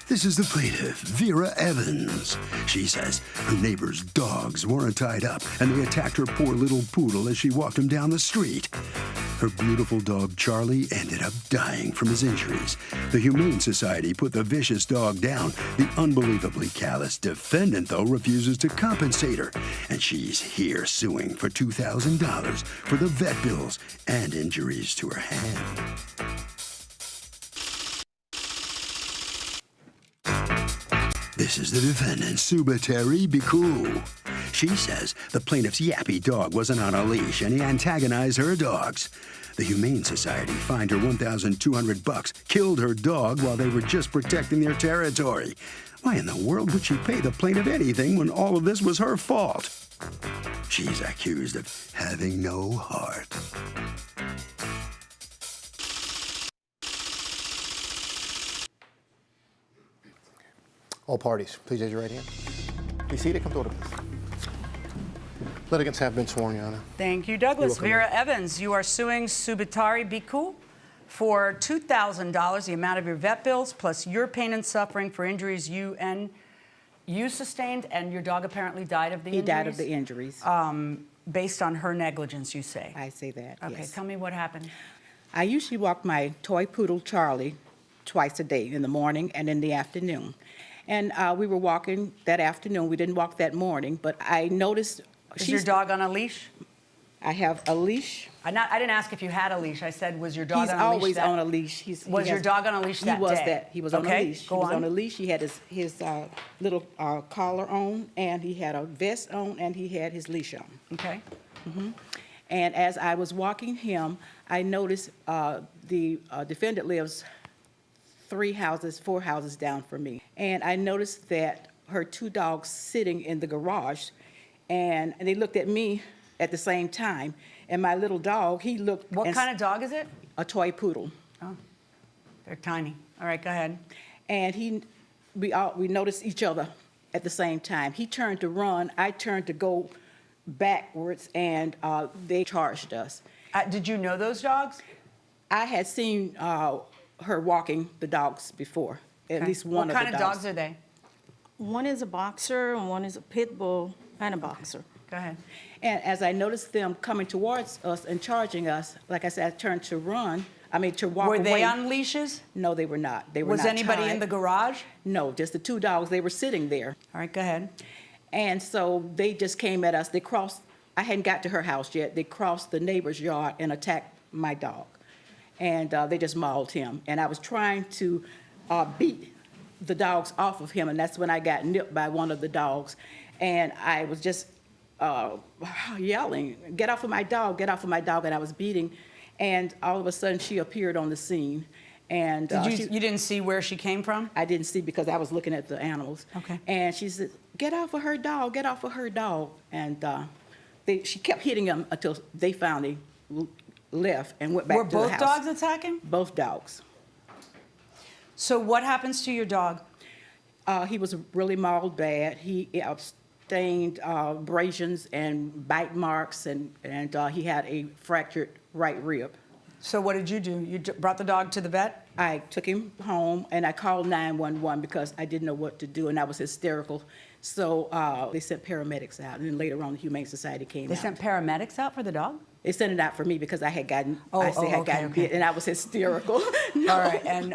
This is the plaintiff, Vera Evans. She says her neighbor's dogs weren't tied up and they attacked her poor little poodle as she walked him down the street. Her beautiful dog, Charlie, ended up dying from his injuries. The Humane Society put the vicious dog down. The unbelievably callous defendant, though, refuses to compensate her. And she's here suing for $2,000 for the vet bills and injuries to her hand. This is the defendant, Subateri Biku. She says the plaintiff's yappy dog wasn't on a leash and he antagonized her dogs. The Humane Society fined her $1,200, killed her dog while they were just protecting their territory. Why in the world would she pay the plaintiff anything when all of this was her fault? She's accused of having no heart. All parties, please raise your right hand. Be seated. Come to order, please. Litigants have been sworn, Your Honor. Thank you, Douglas. Vera Evans, you are suing Subateri Biku for $2,000, the amount of your vet bills, plus your pain and suffering for injuries you sustained, and your dog apparently died of the injuries? He died of the injuries. Based on her negligence, you say? I say that, Okay, yes. tell me what happened. I usually walk my toy poodle, Charlie, twice a day, in the morning and in the afternoon. And we were walking that afternoon. We didn't walk that morning, but I noticed... Is your dog on a leash? I have a leash. I didn't ask if you had a leash. I said, was your dog He's on a leash? always on a leash. Was your dog on a leash that day? He was on a leash. He was on a leash. He had his little collar on, and he had a vest on, and he had his leash on. Okay. Mm-hmm. And as I was walking him, I noticed the defendant lives 4 houses down from me. And I noticed that her 2 dogs sitting in the garage, and they looked at me at the same time. And my little dog, he looked... What kind of dog is it? A toy poodle. Oh, they're tiny. All right, go ahead. And we noticed each other at the same time. He turned to run, I turned to go backwards, and they charged us. Did you know those dogs? I had seen her walking the dogs before, at least one of the dogs. What kind of dogs are they? One is a boxer, and one is a pit bull and a boxer. Go ahead. And as I noticed them coming towards us and charging us, like I said, I turned to run. I mean, to walk away. Were they on leashes? No, they were not. They were not Was anybody tied. in the garage? No, just the 2 dogs. They were sitting there. All right, go ahead. And so they just came at us. They crossed. I hadn't got to her house yet. They crossed the neighbor's yard and attacked my dog. And they just mauled him. And I was trying to beat the dogs off of him, and that's when I got nipped by one of the dogs. And I was just yelling, "Get off of my dog, get off of my dog," and I was beating. And all of a sudden, she appeared on the scene. And you didn't see where she came from? I didn't see because I was looking at the animals. Okay. And she said, "Get off of her dog, get off of her dog." And she kept hitting them until they finally left and went back to the house. Were both dogs attacking? Both dogs. So what happens to your dog? He was really mauled bad. He stained abrasions and bite marks, and he had a fractured right rib. So what did you do? You brought the dog to the vet? I took him home, and I called 911 because I didn't know what to do, and I was hysterical. So they sent paramedics out, and then later on, the Humane Society came out. They sent paramedics out for the dog? They sent it out for me because I had gotten, okay. bit, and I was hysterical. No. All right, and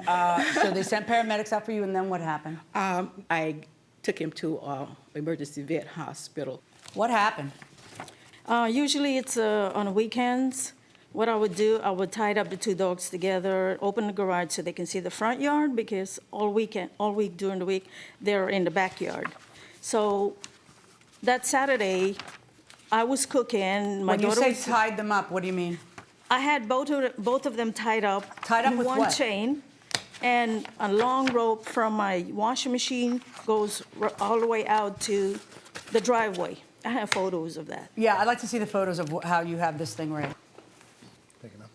so they sent paramedics out for you, and then what happened? I took him to emergency vet hospital. What happened? Usually it's on weekends. What I would do, I would tie up the 2 dogs together, open the garage so they can see the front yard, because all week during the week, they're in the backyard. So that Saturday, I was cooking. When you say tied them up, what do you mean? I had both of them tied up. Tied up in with one what? chain, and a long rope from my washing machine goes all the way out to the driveway. I have photos of that. Yeah, I'd like to see the photos of how you have this thing right. Thank you, ma'am.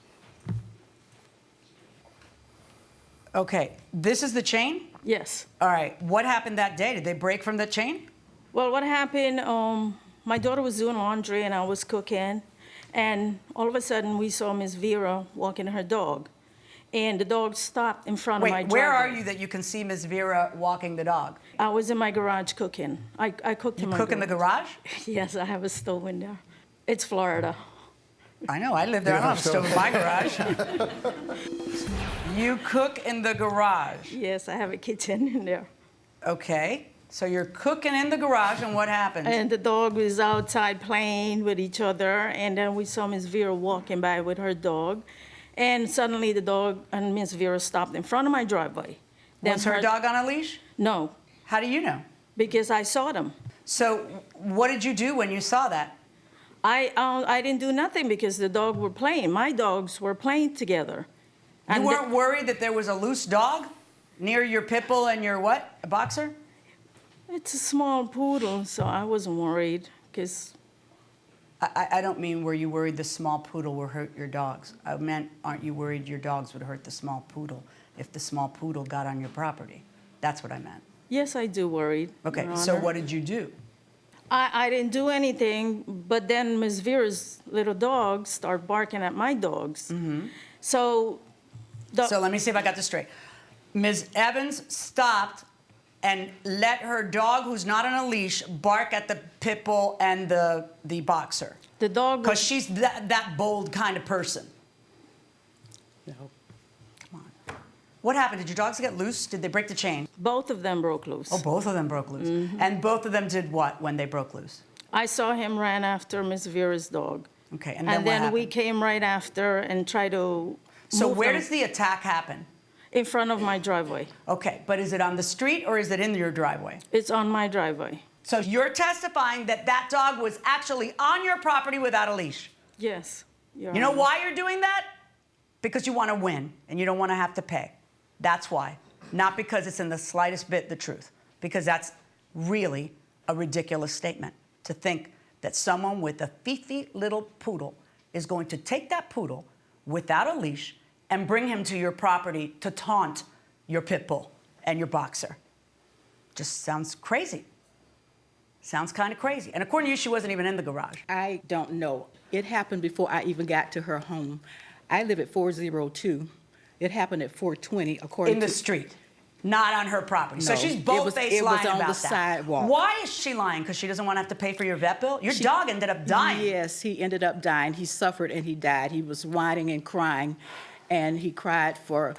Okay, this is the chain? Yes. All right, what happened that day? Did they break from the chain? Well, what happened, my daughter was doing laundry and I was cooking, and all of a sudden we saw Miss Vera walking her dog. and the dog stopped in front of my Wait, driveway. where are you that you can see Ms. Vera walking the dog? I was in my garage cooking. I cooked in my Cook in the garage? Yes, I have a stove in there. It's Florida. I know, I live there. I don't have a stove in my garage. You cook in the garage. Yes, I have a kitchen in there. Okay. So you're cooking in the garage, and what happens? And the dog was outside playing with each other, and then we saw Miss Vera walking by with her dog, and suddenly the dog and Miss Vera stopped in front of my driveway. Then Was her dog on a leash? No, How do you know? because I saw them. So what did you do when you saw that? I didn't do nothing because the dog were playing. My dogs were playing together. You And weren't worried that there was a loose dog near your pit bull and your what? A boxer? It's a small poodle, so I wasn't worried because I don't mean were you worried the small poodle will hurt your dogs. I meant aren't you worried your dogs would hurt the small poodle if the small poodle got on your property? That's what I meant. yes, I do worry. Okay, Your so Honor. what did you do? I didn't do anything, but then Miss Vera's little dog started barking at my dogs. So, So let me see if I got this straight. Ms. Evans stopped and let her dog, who's not on a leash, bark at the pit bull and the boxer. the dog Because was, she's that bold kind of person. No. Come on. What happened? Did your dogs get loose? Did they break the chain? both of them broke loose. Oh, both of them broke loose. And both of them did what when they broke loose? I saw him ran after Miss Vera's dog. Okay, and then And what then we happened? came right after and tried to So move where them does the attack happen? in front of my driveway. Okay, but is it on the street or is it in your driveway? It's on my driveway. So you're testifying that that dog was actually on your property without a leash. Yes. Your You know Honor. why you're doing that? Because you want to win and you don't want to have to pay. That's why. Not because it's in the slightest bit the truth. Because that's really a ridiculous statement to think that someone with a fifi little poodle is going to take that poodle without a leash and bring him to your property to taunt your pit bull and your boxer. Just sounds crazy. Sounds kind of crazy. And according to you, she wasn't even in the garage. I don't know. It happened before I even got to her home. I live at 402. It happened at 420, according In to... the street, not on her property. So No, she's it bold-faced was lying on about the that. sidewalk. Why is she lying? Because she doesn't want to have to pay for your vet bill? Your dog ended up dying. Yes, he ended up dying. He suffered and he died. He was whining and crying, and he cried for...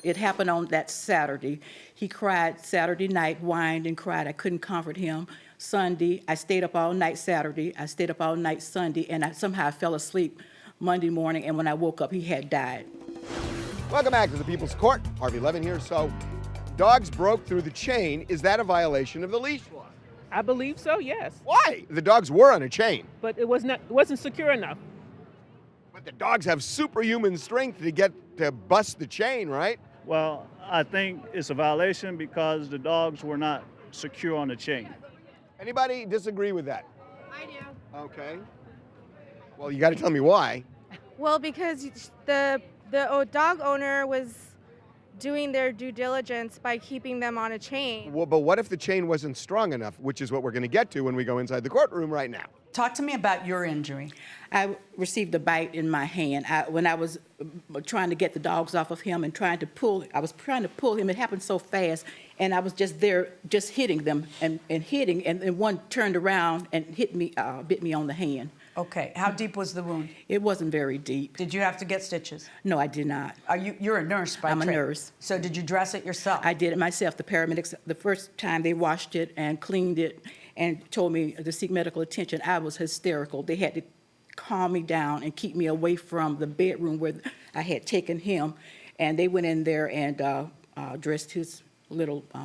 It happened on that Saturday. He cried Saturday night, whined and cried. I couldn't comfort him. Sunday, I stayed up all night Saturday. I stayed up all night Sunday, and somehow I fell asleep Monday morning, and when I woke up, he had died. Welcome back to the People's Court. Harvey Levin here. So, dogs broke through the chain. Is that a violation of the leash law? I believe so, yes. Why? The dogs were on a chain, But it wasn't secure enough. but the dogs have superhuman strength to get to bust the chain, right? Well, I think it's a violation because the dogs were not secure on the chain. Anybody disagree with that? I do. Okay. Well, you got to tell me why. Well, because the dog owner was doing their due diligence by keeping them on a chain. Well, but what if the chain wasn't strong enough, which is what we're going to get to when we go inside the courtroom right now? Talk to me about your injury. I received a bite in my hand. When I was trying to get the dogs off of him and I was trying to pull him. It happened so fast, and I was just there, just hitting them and hitting, and then one turned around and bit me on the hand. Okay, how deep was the wound? It wasn't very deep. Did you have to get stitches? No, I did not. You're a nurse by I'm a trade. nurse. So did you dress it yourself? I did it myself. The paramedics, the first time they washed it and cleaned it and told me to seek medical attention, I was hysterical. They had to calm me down and keep me away from the bedroom where I had taken him. And they went in there and dressed his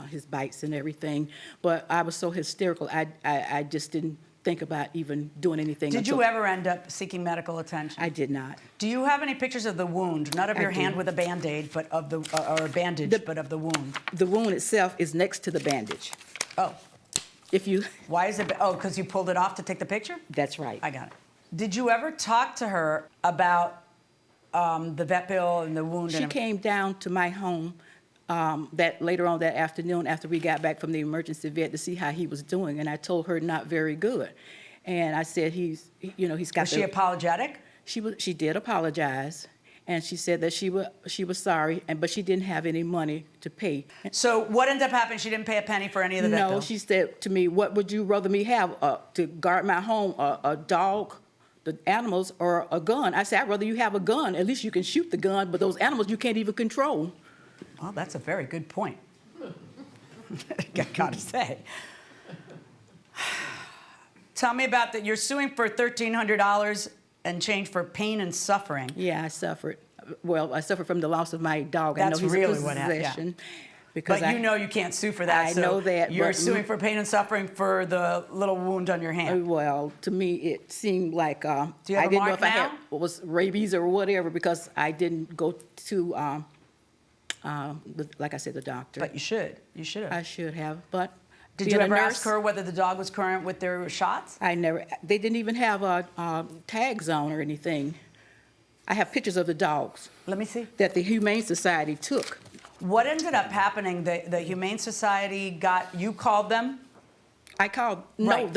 his bites and everything. But I was so hysterical, I just didn't think about even doing anything. Did you until- ever end up seeking medical attention? I did not. Do you have any pictures of the wound? Not of I your hand do. with a Band-Aid, but of the, or a bandage, but of the wound. The wound itself is next to the bandage. Oh, If you, why is it, oh, because you pulled it off to take the picture? that's right. I got it. Did you ever talk to her about the vet bill and the wound? She and came down to my home that later on that afternoon after we got back from the emergency vet to see how he was doing, and I told her not very good. And I said he's got Was she apologetic? She did apologize, and she said that she was sorry, but she didn't have any money to pay. So what ended up happening? She didn't pay a penny for any of the vet No, bills? she said to me, what would you rather me have, to guard my home, a dog, the animals, or a gun? I said, I'd rather you have a gun. At least you can shoot the gun, but those animals you can't even control. Well, that's a very good point. I gotta say. Tell me about that. You're suing for $1,300 and change for pain and suffering. Yeah, I suffered. Well, I suffered from the loss of my dog. I That's know he's really a what happened, yeah. possession. Because But you know you can't sue for that. I so know that, You're but- suing for pain and suffering for the little wound on your hand. Well, to me, it seemed like you have I a didn't know mark if I had now? what was rabies or whatever because I didn't go to, like I said, the doctor. But you should. You should have. I should have, but Did being you a ever nurse, ask her whether the dog was current with their shots? I never. They didn't even have tags on or anything. I have pictures of the dogs Let me see. that the Humane Society took. What ended up happening? The Humane Society you called them? I called, Right.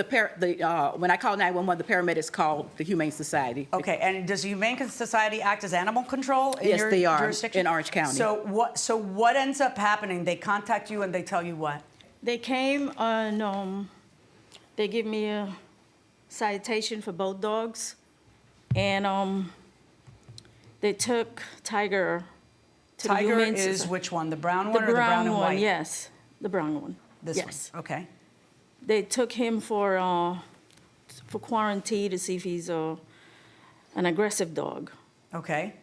when I called 911, the paramedics called the Humane Society. Okay, and does the Humane Society act as animal control in Yes, your they are, jurisdiction? in Orange County. So what ends up happening? They contact you and they tell you what? They came and they give me a citation for both dogs, and they took Tiger to the Tiger Humane is Society. which one? The brown The one or the brown brown and one, white? yes, the brown one. This yes. one. Okay. They took him for quarantine to see if he's an aggressive dog. Okay.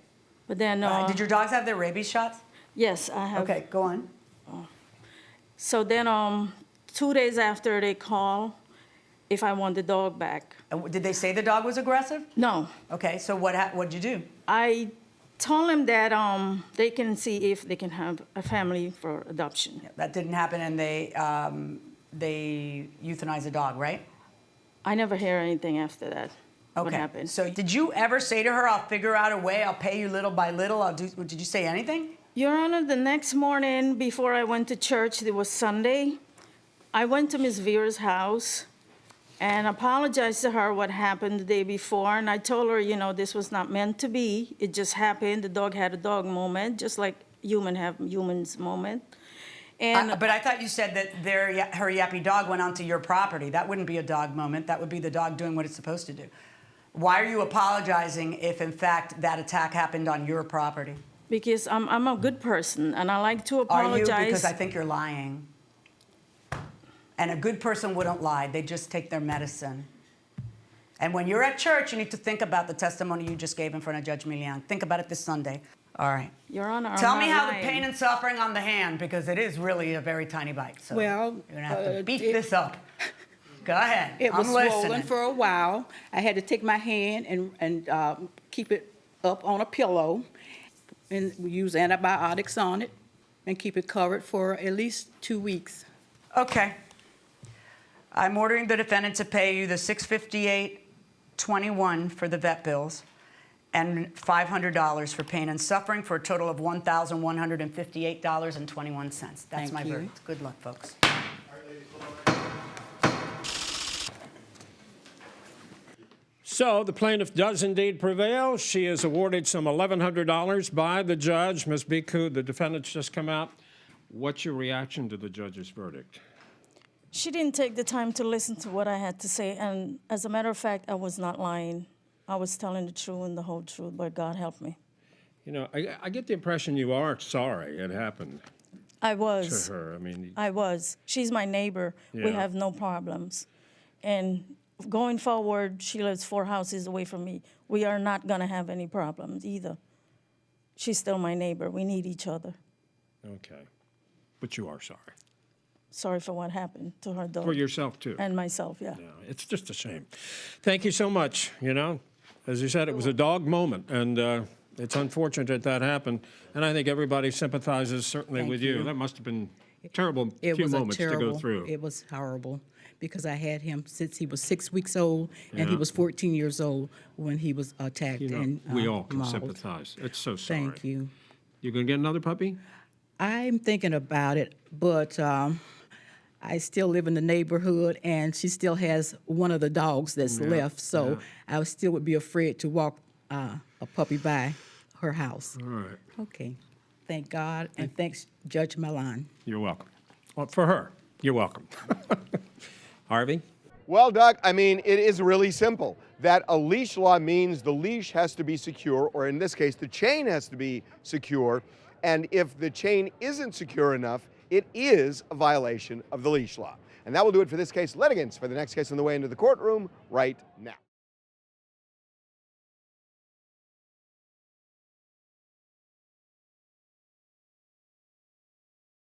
But then, Did your dogs have their rabies shots? yes, I have. Okay, go on. So then, 2 days after, they call if I want the dog back. Did they say the dog was aggressive? No, Okay, so what'd you do? I told them that they can see if they can have a family for adoption. That didn't happen, and they euthanized the dog, right? I never hear anything after that. Okay. What happened? So did you ever say to her, "I'll figure out a way. I'll pay you little by little. Did you say anything? Your Honor, the next morning before I went to church, it was Sunday, I went to Miss Vera's house and apologized to her what happened the day before. And I told her, this was not meant to be. It just happened. The dog had a dog moment, just like humans have humans moment. And But I thought you said that her yappy dog went onto your property. That wouldn't be a dog moment. That would be the dog doing what it's supposed to do. Why are you apologizing if, in fact, that attack happened on your property? because I'm a good person and I like to Are apologize. you? Because I think you're lying. And a good person wouldn't lie. They just take their medicine. And when you're at church, you need to think about the testimony you just gave in front of Judge Milian. Think about it this Sunday. All right. Your Honor, I'm Tell me not how lying. the pain and suffering on the hand, because it is really a very tiny bite. So Well, you're going to have to beef this up. Go ahead. It was I'm listening. swollen for a while. I had to take my hand and keep it up on a pillow and we use antibiotics on it and keep it covered for at least 2 weeks. Okay. I'm ordering the defendant to pay you the $658.21 for the vet bills and $500 for pain and suffering for a total of $1,158.21. That's Thank my you. verdict. Good luck, folks. So the plaintiff does indeed prevail. She is awarded some $1,100 by the judge. Ms. Bhikkhu, the defendant's just come out. What's your reaction to the judge's verdict? She didn't take the time to listen to what I had to say, and as a matter of fact, I was not lying. I was telling the truth and the whole truth, but God helped me. You know, I get the impression you are sorry it happened I to was. her. I mean, I was. She's my neighbor. We Yeah. have no problems. And going forward, she lives 4 houses away from me. We are not going to have any problems either. She's still my neighbor. We need each other. okay. But you are sorry. Sorry for what happened to her dog. For yourself, too. And myself, yeah. Yeah, it's just a shame. Thank you so much. You know, as you said, it was a dog moment, and it's unfortunate that happened. And I think everybody sympathizes certainly Thank with you. you. That must have been a terrible It few was moments to terrible. go through. It was horrible because I had him since he was 6 weeks old and he Yeah. was 14 years old when he was attacked You know, and we all can mauled. sympathize. It's so sorry. Thank you. You gonna get another puppy? I'm thinking about it, but I still live in the neighborhood, and she still has one of the dogs that's left. So I still would be afraid to walk a puppy by her house. All right. Okay. Thank God, and thanks Judge Milan. You're welcome. Well, for her, you're welcome. Harvey? Well, Doug, I mean, it is really simple. That a leash law means the leash has to be secure, or in this case, the chain has to be secure. And if the chain isn't secure enough, it is a violation of the leash law. And that will do it for this case. Litigants for the next case on the way into the courtroom right now.